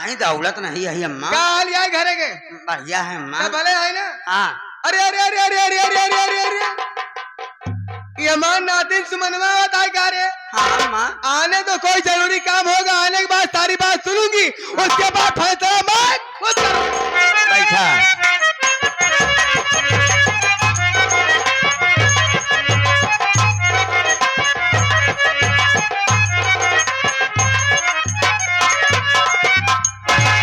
नहीं दौलत नहीं है अम्मा। क्या हाल है घरे के? बढ़िया है अम्मा। भले है ना? हाँ। अरे अरे अरे अरे अरे अरे अरे अरे अरे ये हमार नातिन सुमनवा बताए क्या रे? हाँ अम्मा। आने तो कोई जरूरी काम होगा, आने के बाद सारी बात सुनूंगी, उसके बाद फैसला मैं खुद करूंगी। बैठा।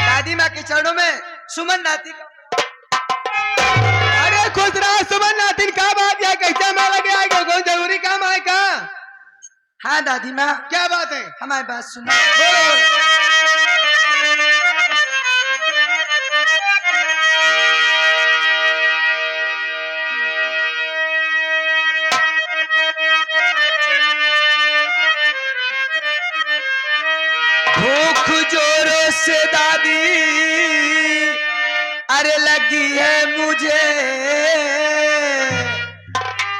दादी माँ के चरणों में सुमन नाती। अरे खुश रहा सुमन नातिन, का बात है? कैसे मैं लगे आएगा? कोई जरूरी काम है का? हाँ दादी माँ। क्या बात है? हमारी बात सुनो। भूख जोरों से दादी अरे लगी है मुझे,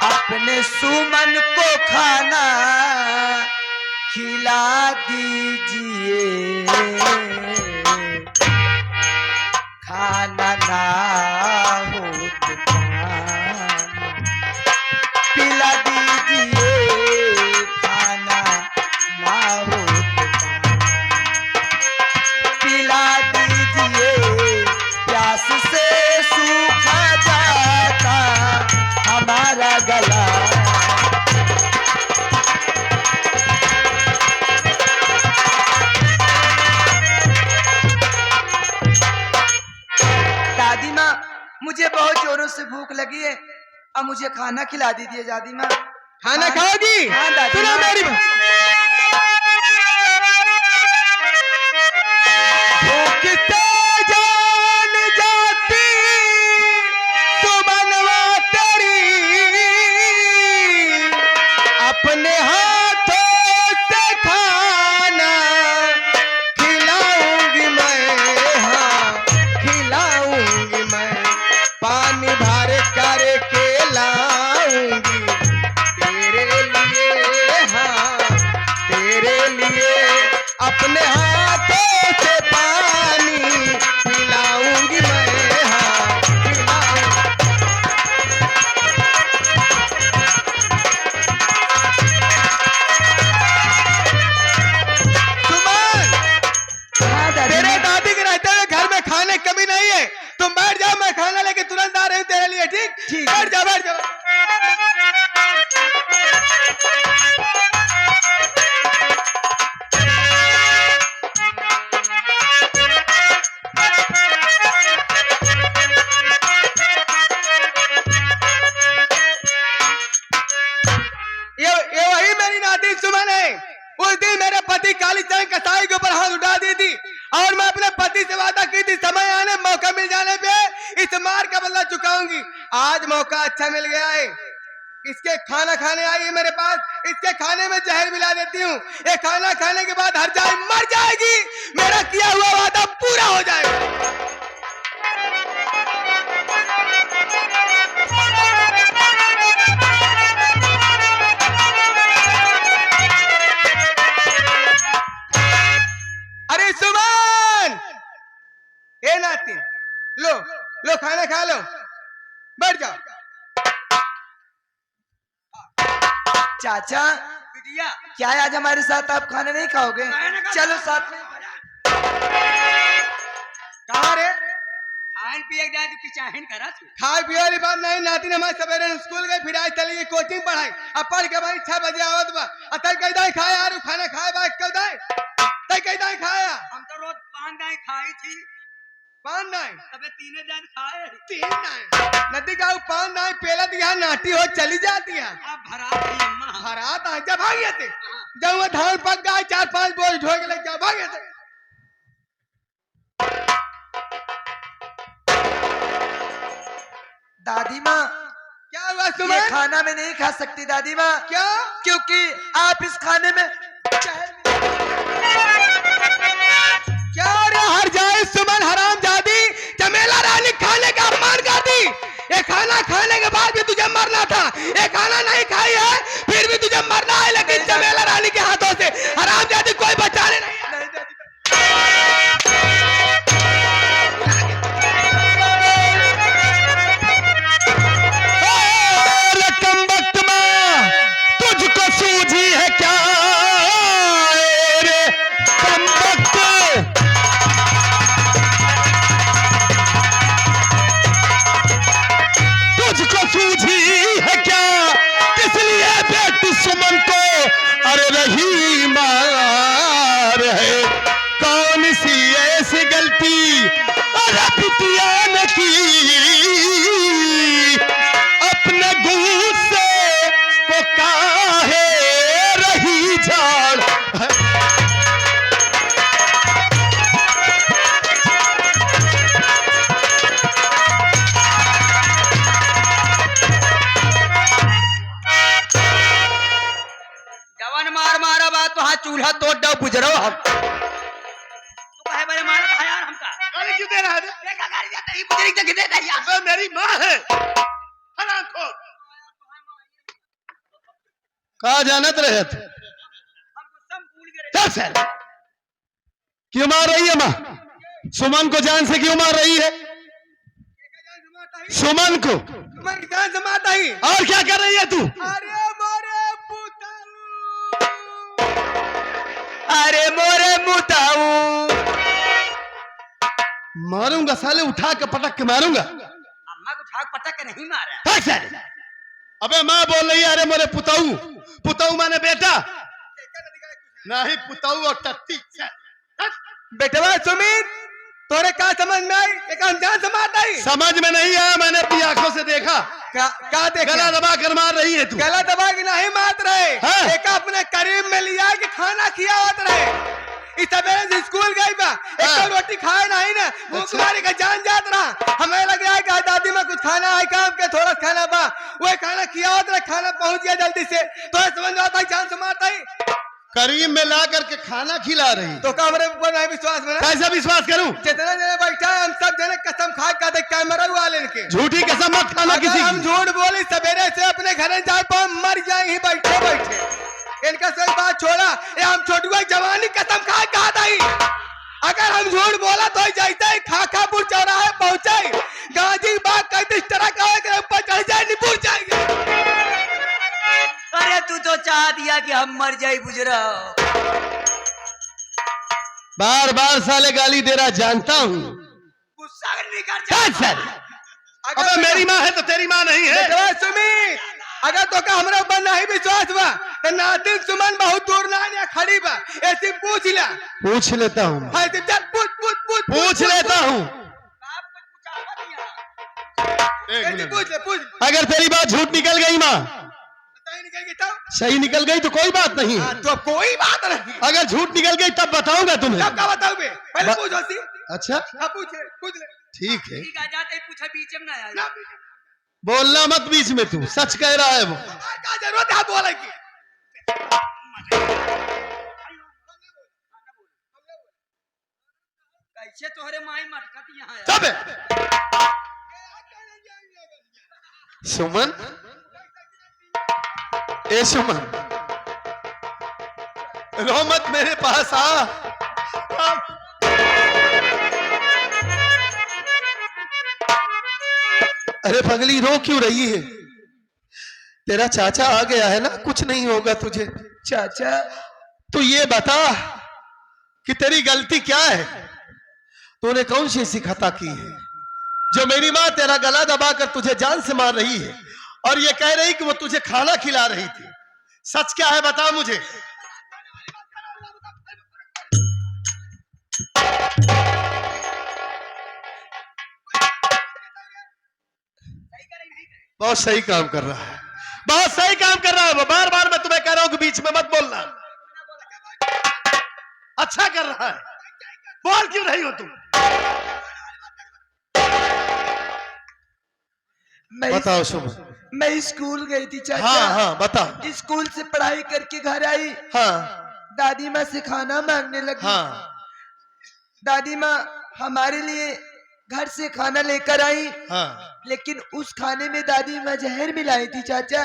अपने सुमन को खाना खिला दीजिए, खाना ना हो तो पानी पिला दीजिए, खाना ना हो तो पिला दीजिए, प्यास से सूखा जाता हमारा गला। दादी माँ मुझे बहुत जोरों से भूख लगी है, अब मुझे खाना खिला दीजिए दादी माँ। खाना खाओगी? हाँ दादी सुनो माँ। मेरी बात। भूख से जान जाती सुमनवा तेरी, अपने हाथों से खाना खिलाऊंगी मैं, हाँ खिलाऊंगी मैं, पानी भर करके लाऊंगी तेरे लिए, हाँ तेरे लिए, अपने हाथों से पानी पिलाऊंगी मैं, हाँ पिलाऊंगी। सुमन, हाँ दादी तेरे माँ। दादी के रहते हुए घर में खाने की कमी नहीं है, तुम बैठ जाओ, मैं खाना लेके तुरंत आ रही हूँ तेरे लिए। ठीक ठीक। बैठ जाओ बैठ जाओ। ये वही मेरी नाती सुमन है। उस दिन मेरे पति काली चंद कसाई के ऊपर हाथ उठा दी थी और मैं अपने पति से वादा की थी समय आने मौका मिल जाने पे इस मार का बदला चुकाऊंगी। आज मौका अच्छा मिल गया है, इसके खाना खाने आई है मेरे पास, इसके खाने में जहर मिला देती हूँ, ये खाना खाने के बाद हर जाए मर जाएगी, मेरा किया हुआ वादा पूरा हो जाएगा। अरे सुमन, ए नाती, लो लो खाना खा लो, बैठ जाओ। चाचा क्या आज हमारे साथ आप खाना नहीं खाओगे? चलो साथ में। कहाँ रे? खान पिए जाए तो चाहन करा तू। खाए पिए वाली बात नहीं, नाती ने हमारे सवेरे स्कूल गए, फिर आज चली गई कोचिंग पढ़ाई, अब पढ़ के भाई 6 बजे आवत बा, अतः कई दाई खाए यार खाना खाए बा क्यों दाई? तय कई दाई खाया? हम तो रोज 5 दाएं खाई थी, 5 दाई? तबे 3 दाएं खाए। 3 दाई? नदी का 5 दाई पेला दिया नाटी हो चली जाती है। अब भरा थी अम्मा। हरात आ जब भागे थे, जब वो धान पक गए 4-5 बोझ ढो के लग जा भागे थे। दादी माँ क्या हुआ ये सुमन? खाना में नहीं खा सकती दादी माँ। क्या? क्योंकि आप इस खाने में जहर क्या रे हर जाए सुमन हराम जादी, चमेला रानी खाने का अपमान कर दी। ये खाना खाने के बाद भी तुझे मरना था, ये खाना नहीं खाई है फिर भी तुझे मरना है, लेकिन चमेला रानी के हाथों से हराम जादी कोई बचाने नहीं है। नहीं दादी माँ। तेरी जगह दे दे यार। अबे मेरी माँ है हरामखोर। कहाँ जानत रहे थे? हमको सब भूल गए। चल सर, क्यों मार रही है माँ? सुमन को जान से क्यों मार रही है? सुमन को। मैं जान से मारता ही। और क्या कर रही है तू? अरे मोरे पुताऊ, अरे मोरे मुताऊ, मारूंगा साले, उठा के पटक के मारूंगा। अम्मा को ठाक पटक के नहीं मारा। भाग साले। अबे माँ बोल रही है अरे मोरे पुताऊ। पुताऊ माने बेटा, नहीं पुताऊ और टट्टी। बेटवा सुमित, तोरे का समझ में आई? एक हम जान से मारता ही। समझ में नहीं आया, मैंने अपनी आंखों से देखा। का देख गला दबा कर मार रही है तू। गला दबा के नहीं मार रहे। हाँ? एक अपने करीब में लिया कि खाना खिया होत रहे। इस सवेरे से स्कूल गई बा, एक हाँ? तो रोटी खाए नहीं ना, भूख अच्छा। मारी का जान जात रहा। हमें लग रहा है कि दादी में कुछ खाना है काम के, थोड़ा खाना बा, वो खाना खिया होत रहे, खाना पहुंच गया जल्दी से, तो समझ में आता है जान से मारता ही। करीब में ला करके खाना खिला रही। तो का हमारे ऊपर नहीं विश्वास में? कैसा विश्वास करूं? जितने जने बैठा है हम सब जने कसम खा के कैमरा वाले के। झूठी कसम मत खाना अगर किसी हम की। झूठ बोली सवेरे से अपने घर जा पाओ मर जाए ही बैठे बैठे। इनका सही बात छोड़ा, ये हम छोटुआ जवानी कसम खा के आता ही। अगर हम झूठ बोला तो जैसे ही खाखापुर चौराहे पहुंचे, गाजी बाग कहते इस तरह का ऊपर चढ़ जाए निपुर जाएंगे। अरे तू तो चाह दिया कि हम मर जाए बुजरा। बार बार साले गाली दे रहा, जानता हूँ। गुस्सा निकल चल सर। अबे मेरी माँ है तो तेरी माँ नहीं है। बेटवा सुमित, अगर तो का हमारे ऊपर नहीं विश्वास बा तो नातिन सुमन बहुत दूर ना या खड़ी बा, ऐसे पूछ ला। पूछ लेता हूँ, हाँ तो चल पूछ पूछ पूछ पूछ लेता हूँ। आप कुछ पूछा मत यहाँ। एक ऐसे मिनट। पूछ ले पूछ। अगर तेरी बात झूठ निकल गई माँ, सही निकल गई तब? सही निकल गई तो कोई बात नहीं। हाँ, तो अब कोई बात नहीं। अगर झूठ निकल गई तब बताऊंगा तुम्हें। तब का बताओ बे? पहले बा- पूछ हसी। अच्छा हाँ पूछ ले पूछ ले। ठीक है, ठीक आ जाते ही पूछा बीच में ना आया। ना बोलना मत बीच में, तू सच कह रहा है वो। क्या जरूरत है बोले की? कैसे तोहरे माई मटकत यहाँ है? सब सुमन, ए सुमन, रो मत, मेरे पास आ। अरे पगली रो क्यों रही है? तेरा चाचा आ गया है ना, कुछ नहीं होगा तुझे। चाचा, तो ये बता कि तेरी गलती क्या है? तूने कौन सी ऐसी खता की है जो मेरी माँ तेरा गला दबाकर तुझे जान से मार रही है और ये कह रही कि वो तुझे खाना खिला रही थी? सच क्या है बता मुझे। बहुत सही काम कर रहा है, बहुत सही काम कर रहा है वो। बार बार मैं तुम्हें कह रहा हूं कि बीच में मत बोलना। अच्छा कर रहा है, बोल क्यों रही हो तुम? बताओ सुमन। मैं स्कूल गई थी चाचा। हाँ हाँ बता। स्कूल से पढ़ाई करके घर आई, हाँ दादी माँ से खाना मांगने लगी। हाँ दादी माँ हमारे लिए घर से खाना लेकर आई, हाँ। लेकिन उस खाने में दादी माँ जहर मिलाई थी चाचा।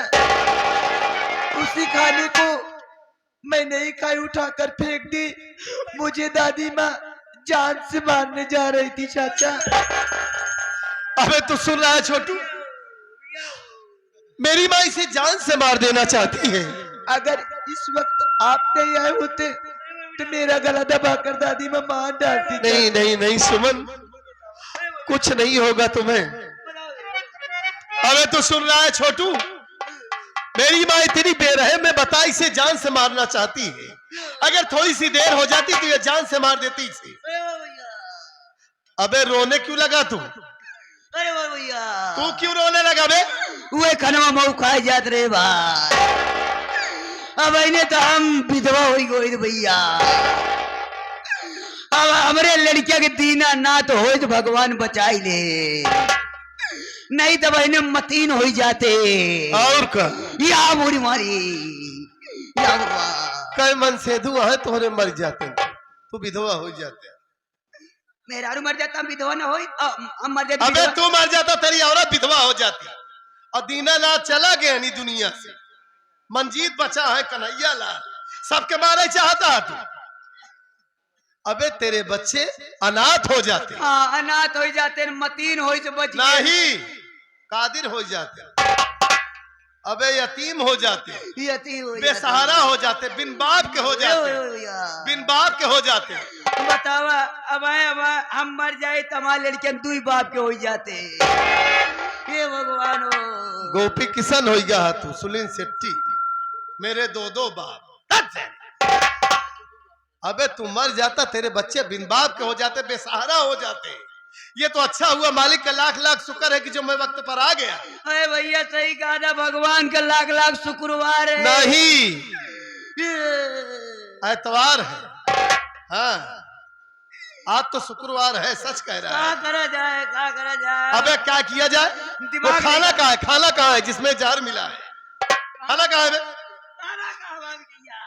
उसी खाने को मैं नहीं खाई, उठाकर फेंक दी। मुझे दादी माँ जान से मारने जा रही थी चाचा। अबे तू सुन रहा है छोटू, मेरी माँ इसे जान से मार देना चाहती है। अगर इस वक्त आप नहीं आए होते तो मेरा गला दबाकर दादी माँ मार डालती। नहीं नहीं नहीं सुमन, कुछ नहीं होगा तुम्हें। अबे तू सुन रहा है छोटू, मेरी माँ इतनी बेरहम में बता इसे जान से मारना चाहती है। अगर थोड़ी सी देर हो जाती तो ये जान से मार देती इसे। अबे रोने क्यों लगा तू? अरे वो भैया तू क्यों रोने लगा बे? वे खनवा मऊ खाए जात रे भाई। अब इन्हें तो हम विधवा हो गई भैया। अब हमरे लड़किया के दीना ना तो हो तो भगवान बचाई ले, नहीं तो बहने मतीन हो जाते। और का या बुरी मारी या बुआ। कई मन से दुआ है तोहरे मर जाते, तू विधवा हो जाते। मेहरारू मर जाता विधवा न होई हम मर जाते अबे विधवा। तू मर जाता तेरी औरत विधवा हो जाती और दीनानाथ चला गया नहीं दुनिया से। मंजीत बचा है कन्हैया लाल, सबके मारे चाहता है तू। अबे तेरे बच्चे अनाथ हो जाते, हाँ अनाथ हो जाते मतीन हो तो बच गए। नहीं कादिर हो जाते, अबे यतीम हो जाते, यतीम हो बेसहारा हो जाते, बिन बाप के हो जाते, बिन बाप के हो जाते। बतावा अब हम मर जाए तो हमारे लड़के दुई बाप के हो जाते। हे भगवान हो। गोपी किशन हो गया तू, सुनील शेट्टी मेरे दो बाप। अबे तू मर जाता तेरे बच्चे बिन बाप के हो जाते, बेसहारा हो जाते। ये तो अच्छा हुआ मालिक का लाख लाख शुक्र है कि जो मैं वक्त पर आ गया। अरे भैया सही कहा था, भगवान का लाख लाख शुक्रवार है। नहीं एतवार है, हाँ आज तो शुक्रवार है, सच कह रहा है। क्या करा जाए। अबे क्या किया जाए? दिमाग वो खाना कहाँ है? खाना कहाँ है जिसमें जहर मिला है? खाना कहाँ है बे? खाना कहाँ बंद किया?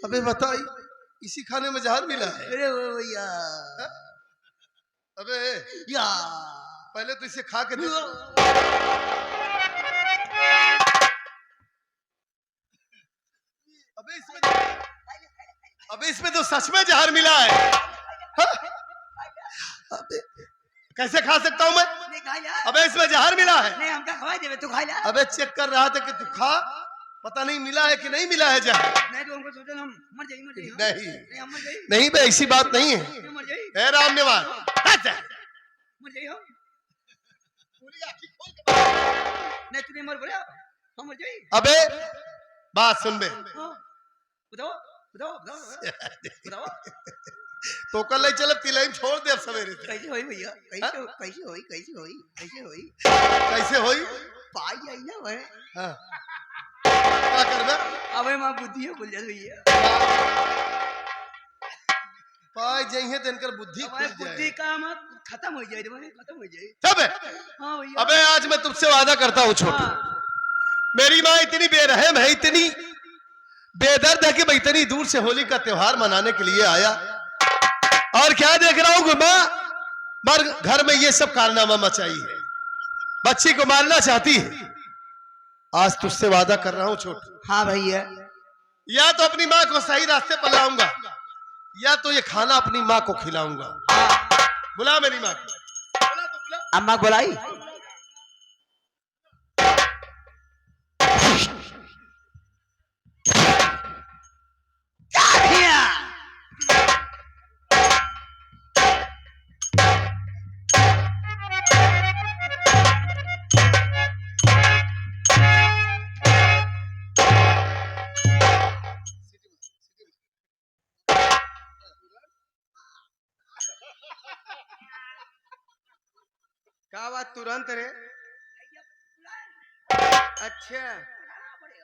अबे बताई इसी खाने में जहर मिला है? अरे वो भैया अबे या पहले तो इसे खा के देख। अबे इसमें तो सच में जहर मिला है। हाँ? अबे कैसे खा सकता हूँ मैं? नहीं खा जा। अबे इसमें जहर मिला है। नहीं हमका खवा दे तू खा जा। अबे चेक कर रहा था कि तू खा, पता नहीं मिला है कि नहीं मिला है जहर। नहीं तो हमको सोचा हम मर जाएंगे नहीं हम मर जाएंगे नहीं बे ऐसी बात नहीं है। मर जाएंगे ए राम निवास मर जाइए हम। नहीं तू नहीं मर बोला हम मर जाइए। अबे बात सुन बे, हाँ, बताओ बताओ बताओ बताओ तो कल नहीं चल तिलैम छोड़ दे अब सवेरे से। कैसे होई भैया कैसे कैसे होई कैसे होई? पाई जाई ना भाई। हाँ। क्या करबे? अबे मां बुद्धि है बोल जा भैया। पाई जइहे देनकर बुद्धि खुल हमारे बुद्धि जाए। काम खत्म हो जाए भाई खत्म हो जाए। चुप है। हाँ भैया। अबे आज मैं तुमसे वादा करता हूँ छोटू, हाँ। मेरी माँ इतनी बेरहम है, इतनी बेदर्द है कि मैं इतनी दूर से होली का त्योहार मनाने के लिए आया और क्या देख रहा हूँ माँ मर घर में ये सब कारनामा मचाई है, बच्ची को मारना चाहती है। आज तुझसे वादा कर रहा हूँ छोटू, हाँ भैया या तो अपनी माँ को सही रास्ते पर लाऊंगा या तो ये खाना अपनी माँ को खिलाऊंगा। बुला मेरी माँ को। अम्मा बुलाई। क्या बात तुरंत रे? अच्छा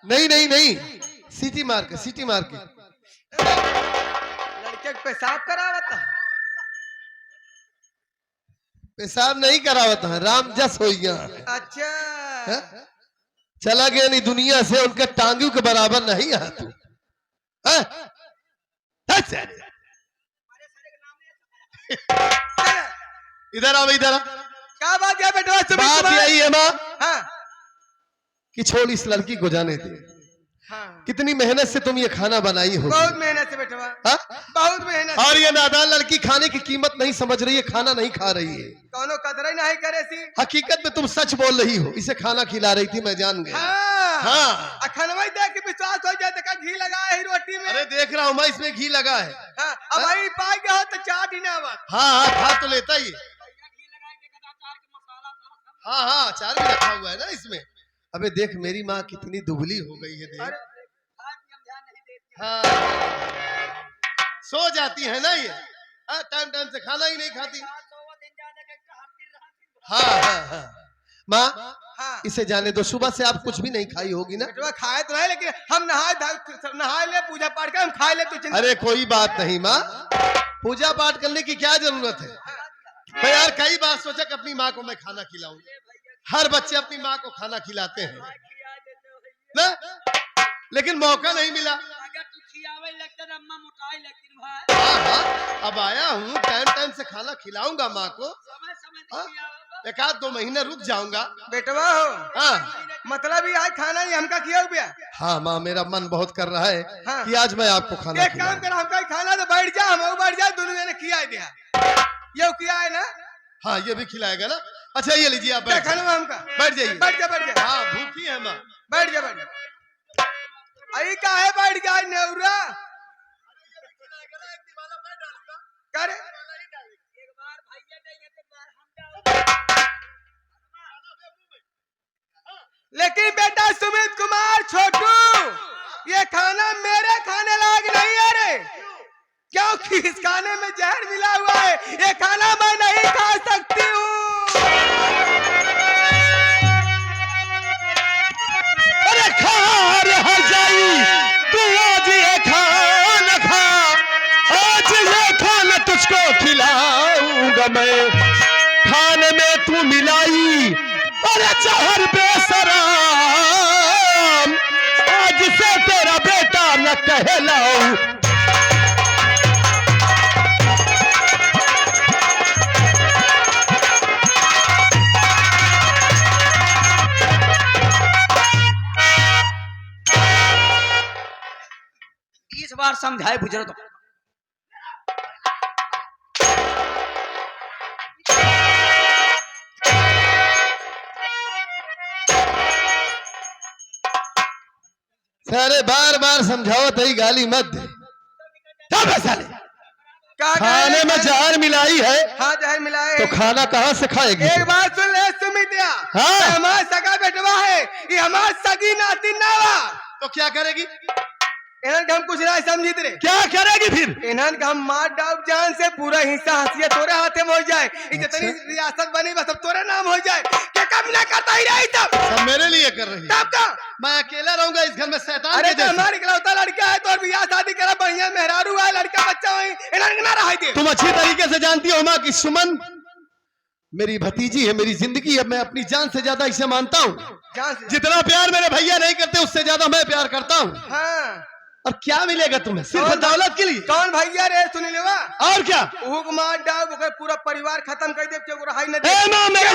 नहीं नहीं नहीं, सीटी मार के लड़के को पेशाब करावता। पेशाब नहीं करावता है, राम जस हो गया। अच्छा हाँ? चला गया नहीं दुनिया से, उनके टांगू के बराबर नहीं है तू। हाँ? इधर आओ इधर। क्या बात है बेटा? बात यही है माँ हाँ कि छोड़ इस लड़की को जाने दे। हाँ कितनी मेहनत से तुम ये खाना बनाई हो, बहुत मेहनत से बेटवा, हाँ? बहुत मेहनत। और ये नादान लड़की खाने की कीमत नहीं समझ रही है, खाना नहीं खा रही है। कौनो कदर ही नहीं करे सी। हकीकत में तुम सच बोल रही हो, इसे खाना खिला रही थी, मैं जान गया। हाँ हाँ। अखनवई देख के विश्वास हो जाए का घी लगाया ही रोटी में। अरे देख रहा हूँ मैं, इसमें घी लगा है। हाँ अब वही पाई गया हो तो चाट ही ना बात। हाँ हाँ खा तो लेता ही। हाँ हाँ अचार भी रखा हुआ है ना इसमें। अबे देख मेरी माँ कितनी दुबली हो गई है, देख। हाँ सो जाती है ना ये, टाइम टाइम से खाना ही नहीं खाती। हाँ हाँ हाँ माँ हाँ इसे जाने दो, सुबह से आप कुछ भी नहीं खाई होगी ना? बेटवा खाए तो नहीं, लेकिन हम नहाए ले पूजा पाठ कर हम खाए ले तो चिंता। अरे कोई बात नहीं माँ, पूजा पाठ करने की क्या जरूरत है? मैं यार कई बार सोचा कि अपनी माँ को मैं खाना खिलाऊं, हर बच्चे अपनी माँ को खाना खिलाते हैं ना, लेकिन मौका नहीं मिला। खियावे लगता अम्मा मोटाई लगती भाई। हाँ, अब आया हूँ, टाइम टाइम से खाना खिलाऊंगा माँ को। समय समय हाँ? खियावे। एक आध 2 महीने रुक जाऊंगा। बेटवा हो, हाँ मतलब ये आज खाना ही हमका किया हुआ। हाँ माँ, मेरा मन बहुत कर रहा है हाँ। कि आज मैं आपको खाना एक काम खिलाऊं। कर, हमका ही खाना तो बैठ जा, हम बैठ जा, दोनों जने किया है दिया। ये किया है ना? हाँ, ये भी खिलाएगा ना। अच्छा ये लीजिए, आप क्या बैठ खाना जाइए। हमका? बैठ जाइए। बैठ जा, बैठ जा। हाँ, भूखी है माँ। बैठ जा, बैठ जा। अरे का है बैठ जा नेवरा? करे एक बार भैया नहीं तो बार हम जाओ। लेकिन बेटा सुमित कुमार छोटू, ये खाना मेरे खाने लायक नहीं है रे, क्योंकि इस खाने में जहर मिला हुआ है। ये खाना मैं नहीं खा सकती हूँ। अरे खा रहा जाई, तू आज ये खाना खा, आज ये खाना तुझको खिलाऊंगा मैं। खाने में तू मिलाई अरे जहर बेसराम, आज से तेरा बेटा न कहलाऊं। इस बार समझाए बुझरो तो। सारे बार बार समझाओ तई गाली मत दे। चल बे साले, खाने में जहर मिलाई है हाँ जहर मिला है। तो खाना कहाँ से खाएगी? एक बात सुन ले सुमित्या, हाँ? ये हमारा सगा बेटवा है, ये हमारा सगी नाती नावा। तो क्या करेगी? इन्हन हम कुछ नहीं समझी रे। क्या करेगी फिर? इन्हन हम मार डाब जान से पूरा हिस्सा हंसिया तोरे हाथे में हो जाए। ये जितनी रियासत बनी बस सब तोरे नाम हो जाए। क्या कभी ना करता ही रही तब। सब मेरे लिए कर रही है। तब का मैं अकेला रहूंगा इस घर में शैतान अरे के तो जैसा। हमारी इकलौता लड़का है, तो और बियाह शादी करा, बढ़िया मेहरारू है, लड़का बच्चा है, इन्हन ना रहा दे। तुम अच्छी तरीके से जानती हो माँ कि सुमन मेरी भतीजी है, मेरी जिंदगी है। मैं अपनी जान से ज्यादा इसे मानता हूँ। जान से। जितना प्यार मेरे भैया नहीं करते उससे ज्यादा मैं प्यार करता हूँ। हाँ और क्या मिलेगा तुम्हें? सिर्फ कौन- दौलत के लिए। कौन भैया रे सुन लेवा? और क्या? उहुक मार डाब ओकर पूरा परिवार खत्म कर दे, केगो रहाई न दे। ए माँ, मेरे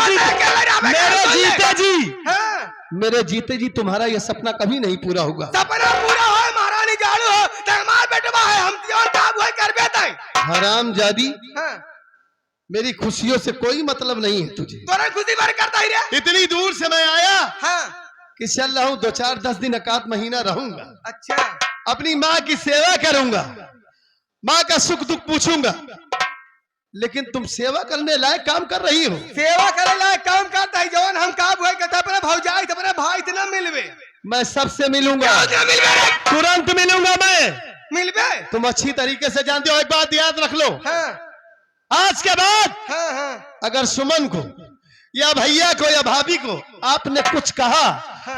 जीते जी, हाँ मेरे जीते जी तुम्हारा ये सपना कभी नहीं पूरा होगा। सपना पूरा हो, महारानी जाड़ू हो, तो हमार बेटवा है, हम और काम होए करबे तई। हराम जादी, हाँ मेरी खुशियों से कोई मतलब नहीं है तुझे। तोरा खुशी भर करता ही रे। इतनी दूर से मैं आया हाँ कि चल रहा हूँ, 2-4-10 दिन एकाध महीना रहूंगा। अच्छा अपनी माँ की सेवा करूंगा, माँ का सुख दुख पूछूंगा। लेकिन तुम सेवा करने लायक काम कर रही हो। सेवा करे ला काम करता है जवन हम काम होए करता अपने भौजाई से अपने भाई से ना मिलबे। मैं सबसे मिलूंगा, क्या मिलबे रे? तुरंत मिलूंगा मैं। मिलबे? तुम अच्छी तरीके से जानते हो। एक बात याद रख लो, हाँ आज के बाद हाँ हाँ अगर सुमन को या भैया को या भाभी को आपने कुछ कहा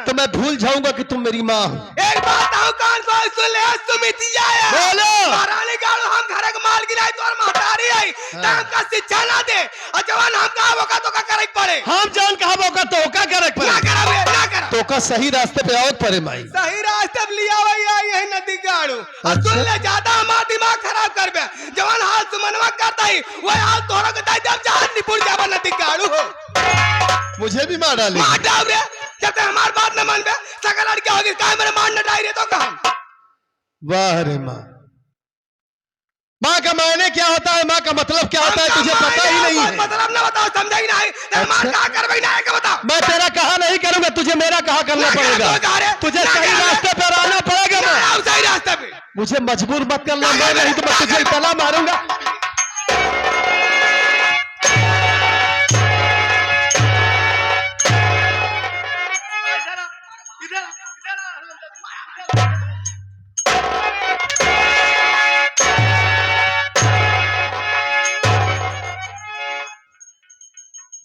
तो मैं भूल जाऊंगा कि तुम मेरी माँ हो। एक बात आओ कान को सुन ले सुमितिया है। बोलो। महारानी गाड़ो हम घर के माल गिराई तो और महतारी आई ताम का शिक्षा ना दे और जवान हम का होगा तो का करे पड़े। हम जान कहा मौका तो का करे ना पड़े, करा बे ना करा। तो का सही रास्ते पे आओ परे माई। सही रास्ते पे लिया भैया यही नदी गाड़ो और सुन ले ज्यादा हमारा दिमाग खराब करबे। जवान हाल सुमनवा करता ही वो हाल तोरा के दाई जब जहां निपुर जावा नदी गाड़ो हो। मुझे भी मार डाले। मार डाल रे जब तक हमारी बात न मानबे सगा लड़का होगी काय मेरे मार न डाई रे तो कहां। वाह रे माँ, माँ का मायने क्या होता है, माँ का मतलब क्या होता है तुझे पता ही नहीं है। मतलब ना बताओ, समझा ही नहीं। तो मार का करबे ना है के बता। मैं तेरा कहा नहीं करूंगा, तुझे मेरा कहा करना पड़ेगा। तुझे सही रास्ते पर आना पड़ेगा। ना मैं आओ सही रास्ते पे। मुझे मजबूर मत करना, मैं नहीं तो मैं तुझे इतना मारूंगा।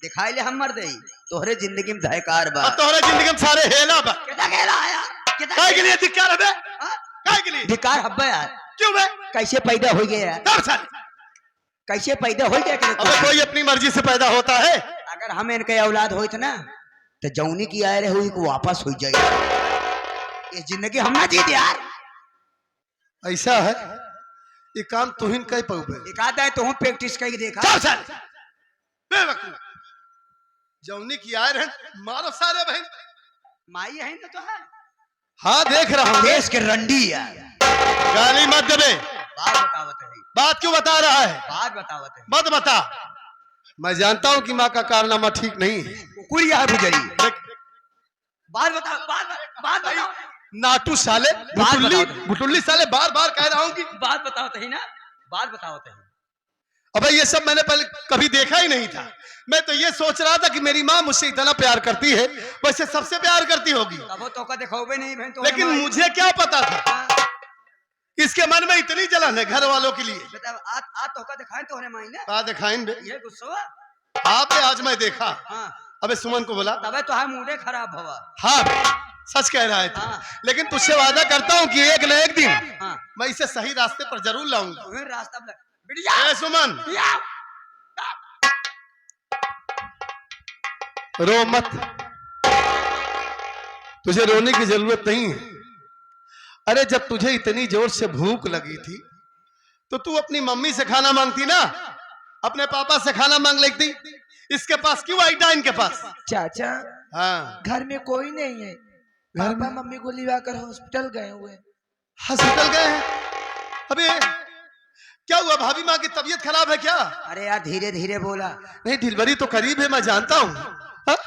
दिखाई ले हम मर दे तोहरे जिंदगी में धयकार बा। अब तोहरे जिंदगी में सारे हेला बा। कितना गेला यार, कितना काय के लिए धिक्कार है बे? काय के लिए? धिक्कार हब्बा यार। क्यों बे? कैसे पैदा हो गया यार, तब साले, कैसे पैदा हो गया कि अबे कोई अपनी मर्जी से पैदा होता है? अगर हम इनके औलाद होइत ना तो जौनी की आए रहे हुई को वापस हो जाएगी। ये जिंदगी हम ना जीत यार। ऐसा है ये काम तुहिन कह पौबे एक आधा है तो हूँ प्रैक्टिस करके देखा। चल चल बेवकूफ जौनी की आए रहे मारो सारे बहन माई है ना तो है हाँ देख रहा हूँ देश के रंडी यार। गाली मत देवे बात बतावत है, बात क्यों बता रहा है बात बतावत है। मत बता मैं जानता हूँ कि माँ का कारनामा ठीक नहीं है कुकुरिया है बुजरी। बात बताओ, बात बताओ, नाटू साले बात बुटुल्ली बताओ। बुटुल्ली साले बार बार कह रहा हूँ कि बात बताओ तो ही ना, बात बताओ तो ही। अबे ये सब मैंने पहले कभी देखा ही नहीं था। मैं तो ये सोच रहा था कि मेरी माँ मुझसे इतना प्यार करती है वैसे सबसे प्यार करती होगी, अब तो का दिखाओगे नहीं बहन तो। लेकिन मुझे क्या पता था इसके मन में इतनी जलन है घर वालों के लिए। बता आ तो का दिखाएं तो होने माई ना। आ दिखाइन बे ये गुस्सा आप आज मैं देखा। हाँ अबे सुमन को बोला तबे तो है मुंडे खराब हवा। हाँ सच कह रहा है तू। हाँ। लेकिन तुझसे वादा करता हूँ कि एक न एक दिन हाँ मैं इसे सही रास्ते पर जरूर लाऊंगा। तुम्हें रास्ता बिटिया ए सुमन या रो मत, तुझे रोने की जरूरत नहीं है। अरे जब तुझे इतनी जोर से भूख लगी थी तो तू अपनी मम्मी से खाना मांगती ना, अपने पापा से खाना मांग लेती। इसके पास क्यों आई था इनके पास? चाचा हाँ घर में कोई नहीं है, पापा मम्मी को लिवा कर हॉस्पिटल गए हुए। हॉस्पिटल गए हैं। अबे क्या हुआ भाभी माँ की तबीयत खराब है क्या? अरे यार धीरे धीरे बोला। नहीं डिलीवरी तो करीब है मैं जानता हूँ। हाँ?